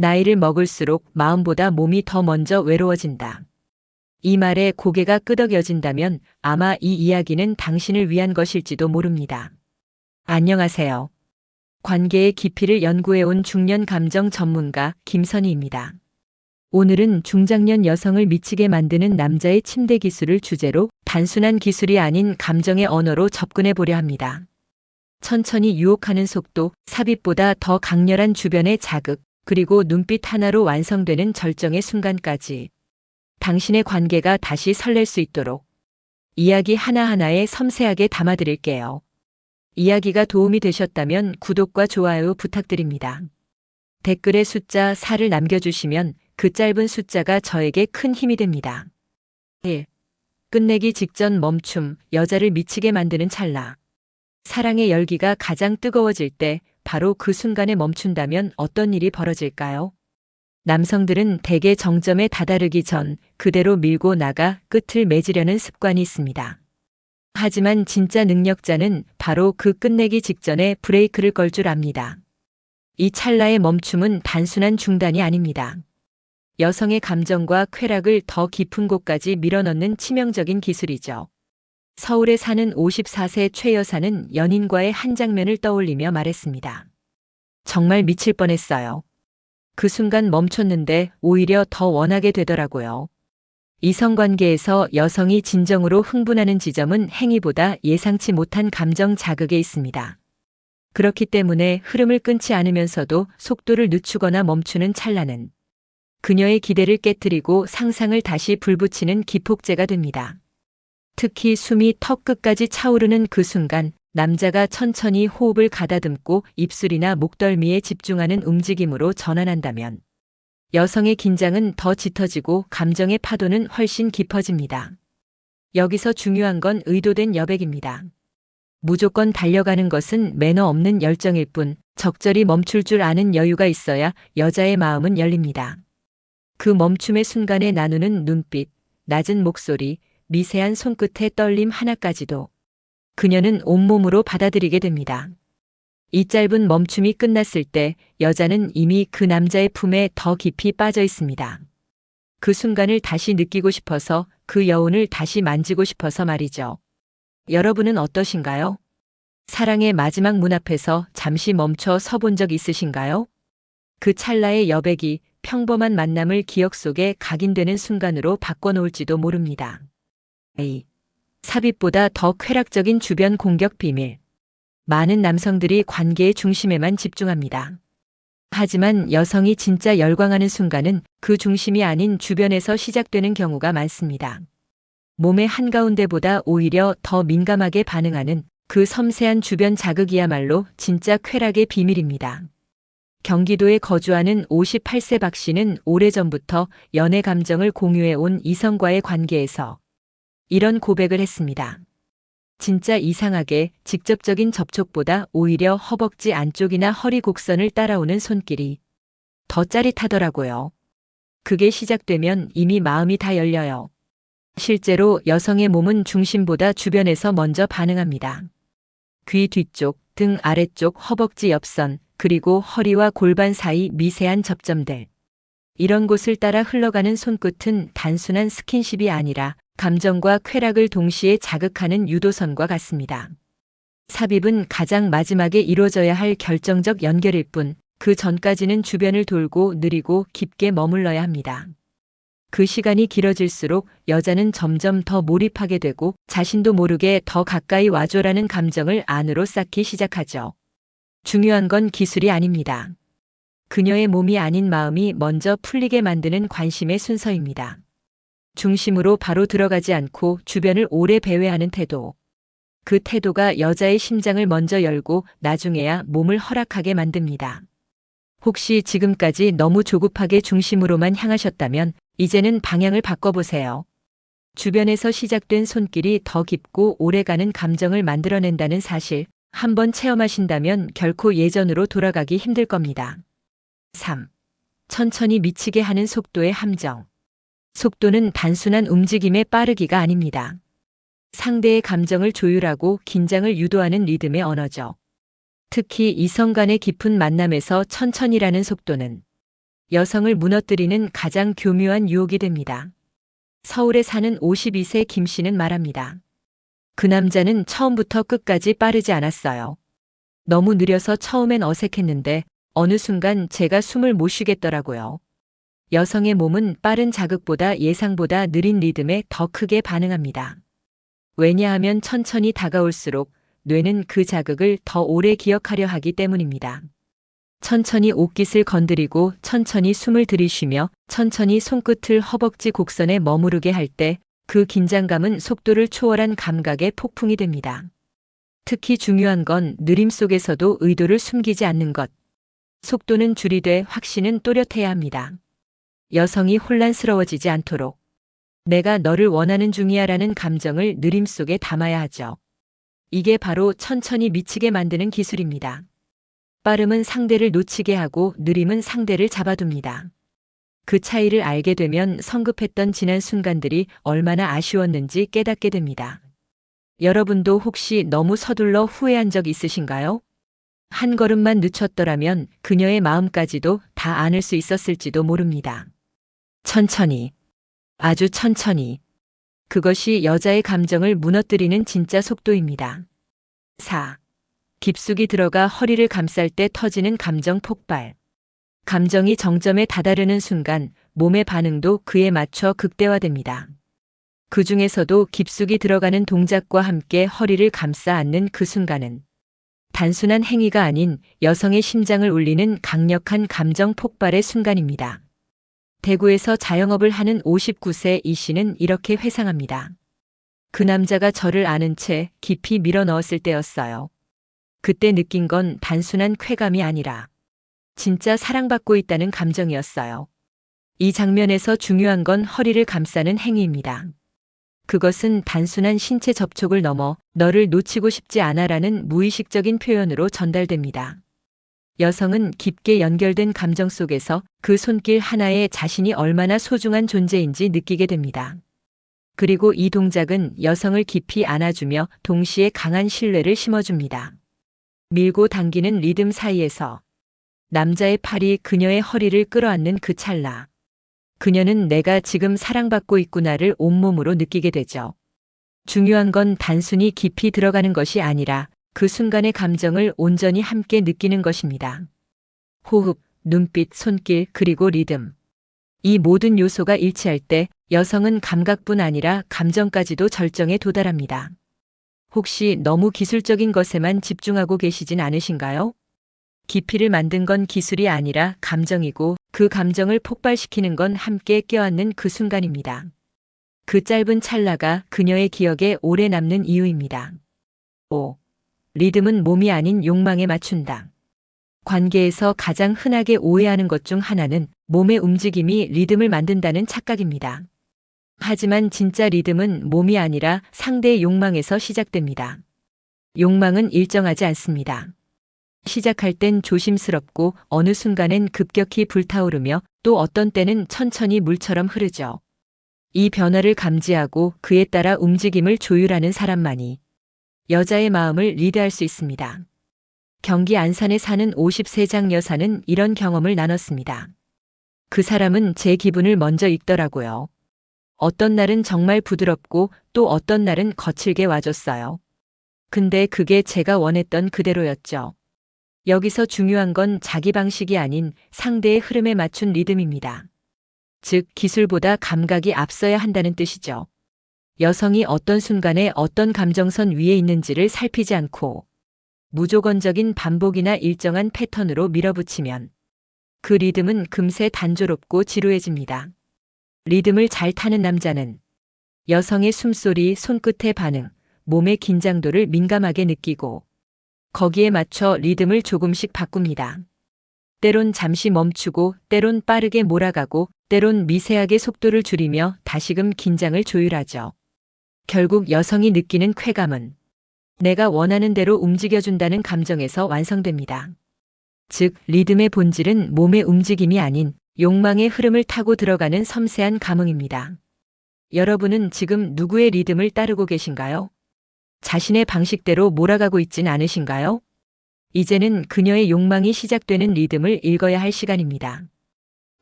나이를 먹을수록 마음보다 몸이 더 먼저 외로워진다. 이 말에 고개가 끄덕여진다면 아마 이 이야기는 당신을 위한 것일지도 모릅니다. 안녕하세요. 관계의 깊이를 연구해온 중년 감정 전문가 김선희입니다. 오늘은 중장년 여성을 미치게 만드는 남자의 침대 기술을 주제로 단순한 기술이 아닌 감정의 언어로 접근해 보려 합니다. 천천히 유혹하는 속도, 삽입보다 더 강렬한 주변의 자극, 그리고 눈빛 하나로 완성되는 절정의 순간까지 당신의 관계가 다시 설렐 수 있도록 이야기 하나하나에 섬세하게 담아드릴게요. 이야기가 도움이 되셨다면 구독과 좋아요 부탁드립니다. 댓글에 숫자 4를 남겨주시면 그 짧은 숫자가 저에게 큰 힘이 됩니다. 1. 끝내기 직전 멈춤, 여자를 미치게 만드는 찰나. 사랑의 열기가 가장 뜨거워질 때 바로 그 순간에 멈춘다면 어떤 일이 벌어질까요? 남성들은 대개 정점에 다다르기 전 그대로 밀고 나가 끝을 맺으려는 습관이 있습니다. 하지만 진짜 능력자는 바로 그 끝내기 직전에 브레이크를 걸 줄 압니다. 이 찰나의 멈춤은 단순한 중단이 아닙니다. 여성의 감정과 쾌락을 더 깊은 곳까지 밀어넣는 치명적인 기술이죠. 서울에 사는 54세 최 여사는 연인과의 한 장면을 떠올리며 말했습니다. 정말 미칠 뻔했어요. 그 순간 멈췄는데 오히려 더 원하게 되더라고요. 이성관계에서 여성이 진정으로 흥분하는 지점은 행위보다 예상치 못한 감정 자극에 있습니다. 그렇기 때문에 흐름을 끊지 않으면서도 속도를 늦추거나 멈추는 찰나는 그녀의 기대를 깨트리고 상상을 다시 불붙이는 기폭제가 됩니다. 특히 숨이 턱 끝까지 차오르는 그 순간 남자가 천천히 호흡을 가다듬고 입술이나 목덜미에 집중하는 움직임으로 전환한다면 여성의 긴장은 더 짙어지고 감정의 파도는 훨씬 깊어집니다. 여기서 중요한 건 의도된 여백입니다. 무조건 달려가는 것은 매너 없는 열정일 뿐 적절히 멈출 줄 아는 여유가 있어야 여자의 마음은 열립니다. 그 멈춤의 순간에 나누는 눈빛, 낮은 목소리, 미세한 손끝의 떨림 하나까지도 그녀는 온몸으로 받아들이게 됩니다. 이 짧은 멈춤이 끝났을 때 여자는 이미 그 남자의 품에 더 깊이 빠져 있습니다. 그 순간을 다시 느끼고 싶어서, 그 여운을 다시 만지고 싶어서 말이죠. 여러분은 어떠신가요? 사랑의 마지막 문 앞에서 잠시 멈춰 서본 적 있으신가요? 그 찰나의 여백이 평범한 만남을 기억 속에 각인되는 순간으로 바꿔놓을지도 모릅니다. A. 삽입보다 더 쾌락적인 주변 공격 비밀. 많은 남성들이 관계의 중심에만 집중합니다. 하지만 여성이 진짜 열광하는 순간은 그 중심이 아닌 주변에서 시작되는 경우가 많습니다. 몸의 한가운데보다 오히려 더 민감하게 반응하는 그 섬세한 주변 자극이야말로 진짜 쾌락의 비밀입니다. 경기도에 거주하는 58세 박 씨는 오래전부터 연애 감정을 공유해온 이성과의 관계에서 이런 고백을 했습니다. 진짜 이상하게 직접적인 접촉보다 오히려 허벅지 안쪽이나 허리 곡선을 따라오는 손길이 더 짜릿하더라고요. 그게 시작되면 이미 마음이 다 열려요. 실제로 여성의 몸은 중심보다 주변에서 먼저 반응합니다. 귀 뒤쪽, 등 아래쪽, 허벅지 옆선, 그리고 허리와 골반 사이 미세한 접점들. 이런 곳을 따라 흘러가는 손끝은 단순한 스킨십이 아니라 감정과 쾌락을 동시에 자극하는 유도선과 같습니다. 삽입은 가장 마지막에 이루어져야 할 결정적 연결일 뿐 그 전까지는 주변을 돌고 느리고 깊게 머물러야 합니다. 그 시간이 길어질수록 여자는 점점 더 몰입하게 되고 자신도 모르게 더 가까이 와줘라는 감정을 안으로 쌓기 시작하죠. 중요한 건 기술이 아닙니다. 그녀의 몸이 아닌 마음이 먼저 풀리게 만드는 관심의 순서입니다. 중심으로 바로 들어가지 않고 주변을 오래 배회하는 태도. 그 태도가 여자의 심장을 먼저 열고 나중에야 몸을 허락하게 만듭니다. 혹시 지금까지 너무 조급하게 중심으로만 향하셨다면 이제는 방향을 바꿔보세요. 주변에서 시작된 손길이 더 깊고 오래가는 감정을 만들어낸다는 사실, 한번 체험하신다면 결코 예전으로 돌아가기 힘들 겁니다. 3. 천천히 미치게 하는 속도의 함정. 속도는 단순한 움직임의 빠르기가 아닙니다. 상대의 감정을 조율하고 긴장을 유도하는 리듬의 언어죠. 특히 이성 간의 깊은 만남에서 천천히라는 속도는 여성을 무너뜨리는 가장 교묘한 유혹이 됩니다. 서울에 사는 52세 김 씨는 말합니다. 그 남자는 처음부터 끝까지 빠르지 않았어요. 너무 느려서 처음엔 어색했는데 어느 순간 제가 숨을 못 쉬겠더라고요. 여성의 몸은 빠른 자극보다 예상보다 느린 리듬에 더 크게 반응합니다. 왜냐하면 천천히 다가올수록 뇌는 그 자극을 더 오래 기억하려 하기 때문입니다. 천천히 옷깃을 건드리고 천천히 숨을 들이쉬며 천천히 손끝을 허벅지 곡선에 머무르게 할 때 그 긴장감은 속도를 초월한 감각의 폭풍이 됩니다. 특히 중요한 건 느림 속에서도 의도를 숨기지 않는 것. 속도는 줄이되 확신은 또렷해야 합니다. 여성이 혼란스러워지지 않도록 내가 너를 원하는 중이야라는 감정을 느림 속에 담아야 하죠. 이게 바로 천천히 미치게 만드는 기술입니다. 빠름은 상대를 놓치게 하고 느림은 상대를 잡아둡니다. 그 차이를 알게 되면 성급했던 지난 순간들이 얼마나 아쉬웠는지 깨닫게 됩니다. 여러분도 혹시 너무 서둘러 후회한 적 있으신가요? 한 걸음만 늦췄더라면 그녀의 마음까지도 다 안을 수 있었을지도 모릅니다. 천천히, 아주 천천히. 그것이 여자의 감정을 무너뜨리는 진짜 속도입니다. 4. 깊숙이 들어가 허리를 감쌀 때 터지는 감정 폭발. 감정이 정점에 다다르는 순간 몸의 반응도 그에 맞춰 극대화됩니다. 그 중에서도 깊숙이 들어가는 동작과 함께 허리를 감싸 안는 그 순간은 단순한 행위가 아닌 여성의 심장을 울리는 강력한 감정 폭발의 순간입니다. 대구에서 자영업을 하는 59세 이 씨는 이렇게 회상합니다. 그 남자가 저를 아는 채 깊이 밀어 넣었을 때였어요. 그때 느낀 건 단순한 쾌감이 아니라 진짜 사랑받고 있다는 감정이었어요. 이 장면에서 중요한 건 허리를 감싸는 행위입니다. 그것은 단순한 신체 접촉을 넘어 너를 놓치고 싶지 않아라는 무의식적인 표현으로 전달됩니다. 여성은 깊게 연결된 감정 속에서 그 손길 하나에 자신이 얼마나 소중한 존재인지 느끼게 됩니다. 그리고 이 동작은 여성을 깊이 안아주며 동시에 강한 신뢰를 심어줍니다. 밀고 당기는 리듬 사이에서 남자의 팔이 그녀의 허리를 끌어안는 그 찰나. 그녀는 내가 지금 사랑받고 있구나를 온몸으로 느끼게 되죠. 중요한 건 단순히 깊이 들어가는 것이 아니라 그 순간의 감정을 온전히 함께 느끼는 것입니다. 호흡, 눈빛, 손길, 그리고 리듬. 이 모든 요소가 일치할 때 여성은 감각뿐 아니라 감정까지도 절정에 도달합니다. 혹시 너무 기술적인 것에만 집중하고 계시진 않으신가요? 깊이를 만든 건 기술이 아니라 감정이고 그 감정을 폭발시키는 건 함께 껴안는 그 순간입니다. 그 짧은 찰나가 그녀의 기억에 오래 남는 이유입니다. 5. 리듬은 몸이 아닌 욕망에 맞춘다. 관계에서 가장 흔하게 오해하는 것 중 하나는 몸의 움직임이 리듬을 만든다는 착각입니다. 하지만 진짜 리듬은 몸이 아니라 상대의 욕망에서 시작됩니다. 욕망은 일정하지 않습니다. 시작할 땐 조심스럽고 어느 순간엔 급격히 불타오르며 또 어떤 때는 천천히 물처럼 흐르죠. 이 변화를 감지하고 그에 따라 움직임을 조율하는 사람만이 여자의 마음을 리드할 수 있습니다. 경기 안산에 사는 50세장 여사는 이런 경험을 나눴습니다. 그 사람은 제 기분을 먼저 읽더라고요. 어떤 날은 정말 부드럽고 또 어떤 날은 거칠게 와줬어요. 근데 그게 제가 원했던 그대로였죠. 여기서 중요한 건 자기 방식이 아닌 상대의 흐름에 맞춘 리듬입니다. 즉, 기술보다 감각이 앞서야 한다는 뜻이죠. 여성이 어떤 순간에 어떤 감정선 위에 있는지를 살피지 않고 무조건적인 반복이나 일정한 패턴으로 밀어붙이면 그 리듬은 금세 단조롭고 지루해집니다. 리듬을 잘 타는 남자는 여성의 숨소리, 손끝의 반응, 몸의 긴장도를 민감하게 느끼고 거기에 맞춰 리듬을 조금씩 바꿉니다. 때론 잠시 멈추고, 때론 빠르게 몰아가고, 때론 미세하게 속도를 줄이며 다시금 긴장을 조율하죠. 결국 여성이 느끼는 쾌감은 내가 원하는 대로 움직여준다는 감정에서 완성됩니다. 즉, 리듬의 본질은 몸의 움직임이 아닌 욕망의 흐름을 타고 들어가는 섬세한 감흥입니다. 여러분은 지금 누구의 리듬을 따르고 계신가요? 자신의 방식대로 몰아가고 있진 않으신가요? 이제는 그녀의 욕망이 시작되는 리듬을 읽어야 할 시간입니다.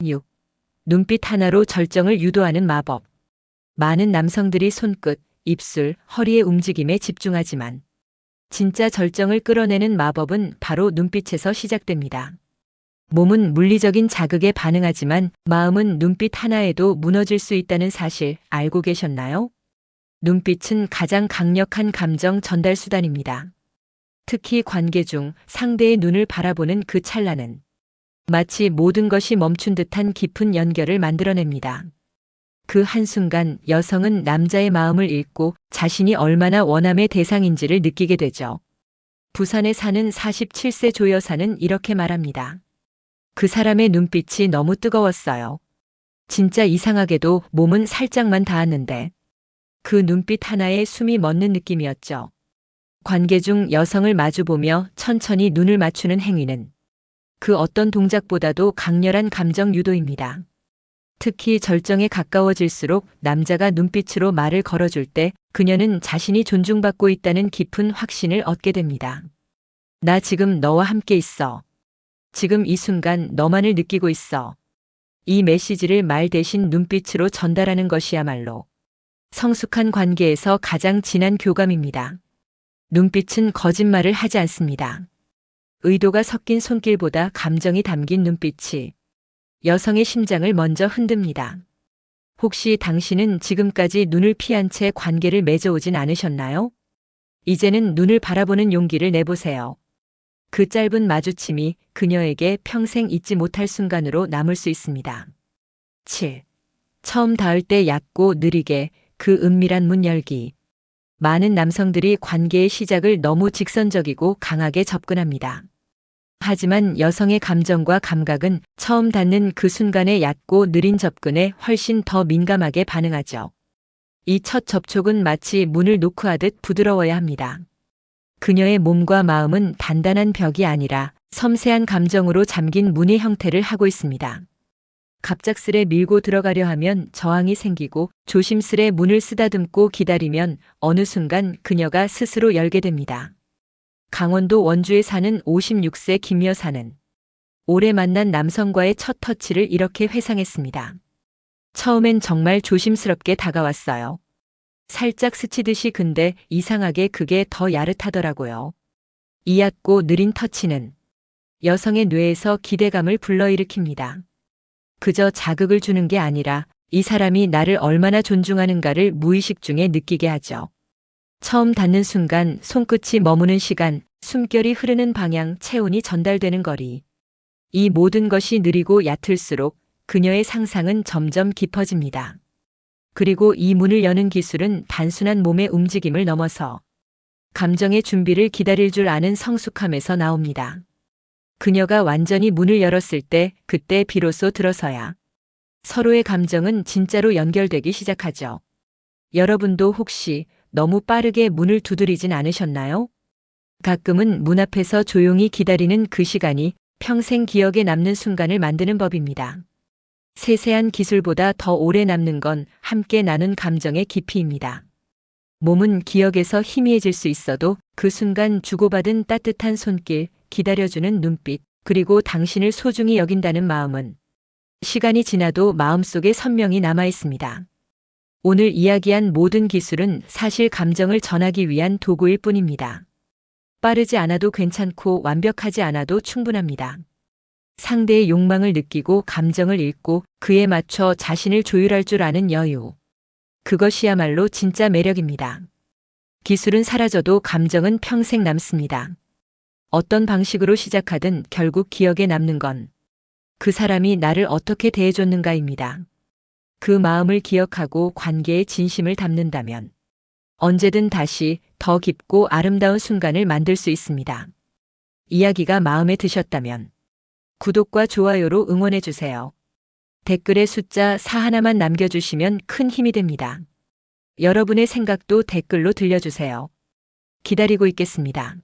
6. 눈빛 하나로 절정을 유도하는 마법. 많은 남성들이 손끝, 입술, 허리의 움직임에 집중하지만 진짜 절정을 끌어내는 마법은 바로 눈빛에서 시작됩니다. 몸은 물리적인 자극에 반응하지만 마음은 눈빛 하나에도 무너질 수 있다는 사실 알고 계셨나요? 눈빛은 가장 강력한 감정 전달 수단입니다. 특히 관계 중 상대의 눈을 바라보는 그 찰나는 마치 모든 것이 멈춘 듯한 깊은 연결을 만들어냅니다. 그 한순간 여성은 남자의 마음을 읽고 자신이 얼마나 원함의 대상인지를 느끼게 되죠. 부산에 사는 47세 조 여사는 이렇게 말합니다. 그 사람의 눈빛이 너무 뜨거웠어요. 진짜 이상하게도 몸은 살짝만 닿았는데 그 눈빛 하나에 숨이 멎는 느낌이었죠. 관계 중 여성을 마주보며 천천히 눈을 맞추는 행위는 그 어떤 동작보다도 강렬한 감정 유도입니다. 특히 절정에 가까워질수록 남자가 눈빛으로 말을 걸어줄 때 그녀는 자신이 존중받고 있다는 깊은 확신을 얻게 됩니다. 나 지금 너와 함께 있어. 지금 이 순간 너만을 느끼고 있어. 이 메시지를 말 대신 눈빛으로 전달하는 것이야말로 성숙한 관계에서 가장 진한 교감입니다. 눈빛은 거짓말을 하지 않습니다. 의도가 섞인 손길보다 감정이 담긴 눈빛이 여성의 심장을 먼저 흔듭니다. 혹시 당신은 지금까지 눈을 피한 채 관계를 맺어오진 않으셨나요? 이제는 눈을 바라보는 용기를 내보세요. 그 짧은 마주침이 그녀에게 평생 잊지 못할 순간으로 남을 수 있습니다. 7. 처음 닿을 때 얕고 느리게 그 은밀한 문 열기. 많은 남성들이 관계의 시작을 너무 직선적이고 강하게 접근합니다. 하지만 여성의 감정과 감각은 처음 닿는 그 순간의 얕고 느린 접근에 훨씬 더 민감하게 반응하죠. 이 첫 접촉은 마치 문을 노크하듯 부드러워야 합니다. 그녀의 몸과 마음은 단단한 벽이 아니라 섬세한 감정으로 잠긴 문의 형태를 하고 있습니다. 갑작스레 밀고 들어가려 하면 저항이 생기고 조심스레 문을 쓰다듬고 기다리면 어느 순간 그녀가 스스로 열게 됩니다. 강원도 원주에 사는 56세 김 여사는 올해 만난 남성과의 첫 터치를 이렇게 회상했습니다. 처음엔 정말 조심스럽게 다가왔어요. 살짝 스치듯이 근데 이상하게 그게 더 야릇하더라고요. 이 얕고 느린 터치는 여성의 뇌에서 기대감을 불러일으킵니다. 그저 자극을 주는 게 아니라 이 사람이 나를 얼마나 존중하는가를 무의식 중에 느끼게 하죠. 처음 닿는 순간 손끝이 머무는 시간, 숨결이 흐르는 방향, 체온이 전달되는 거리. 이 모든 것이 느리고 얕을수록 그녀의 상상은 점점 깊어집니다. 그리고 이 문을 여는 기술은 단순한 몸의 움직임을 넘어서 감정의 준비를 기다릴 줄 아는 성숙함에서 나옵니다. 그녀가 완전히 문을 열었을 때 그때 비로소 들어서야 서로의 감정은 진짜로 연결되기 시작하죠. 여러분도 혹시 너무 빠르게 문을 두드리진 않으셨나요? 가끔은 문 앞에서 조용히 기다리는 그 시간이 평생 기억에 남는 순간을 만드는 법입니다. 세세한 기술보다 더 오래 남는 건 함께 나눈 감정의 깊이입니다. 몸은 기억에서 희미해질 수 있어도 그 순간 주고받은 따뜻한 손길, 기다려주는 눈빛, 그리고 당신을 소중히 여긴다는 마음은 시간이 지나도 마음속에 선명히 남아 있습니다. 오늘 이야기한 모든 기술은 사실 감정을 전하기 위한 도구일 뿐입니다. 빠르지 않아도 괜찮고 완벽하지 않아도 충분합니다. 상대의 욕망을 느끼고 감정을 읽고 그에 맞춰 자신을 조율할 줄 아는 여유. 그것이야말로 진짜 매력입니다. 기술은 사라져도 감정은 평생 남습니다. 어떤 방식으로 시작하든 결국 기억에 남는 건 그 사람이 나를 어떻게 대해줬는가입니다. 그 마음을 기억하고 관계의 진심을 담는다면 언제든 다시 더 깊고 아름다운 순간을 만들 수 있습니다. 이야기가 마음에 드셨다면 구독과 좋아요로 응원해주세요. 댓글에 숫자 4 하나만 남겨주시면 큰 힘이 됩니다. 여러분의 생각도 댓글로 들려주세요. 기다리고 있겠습니다.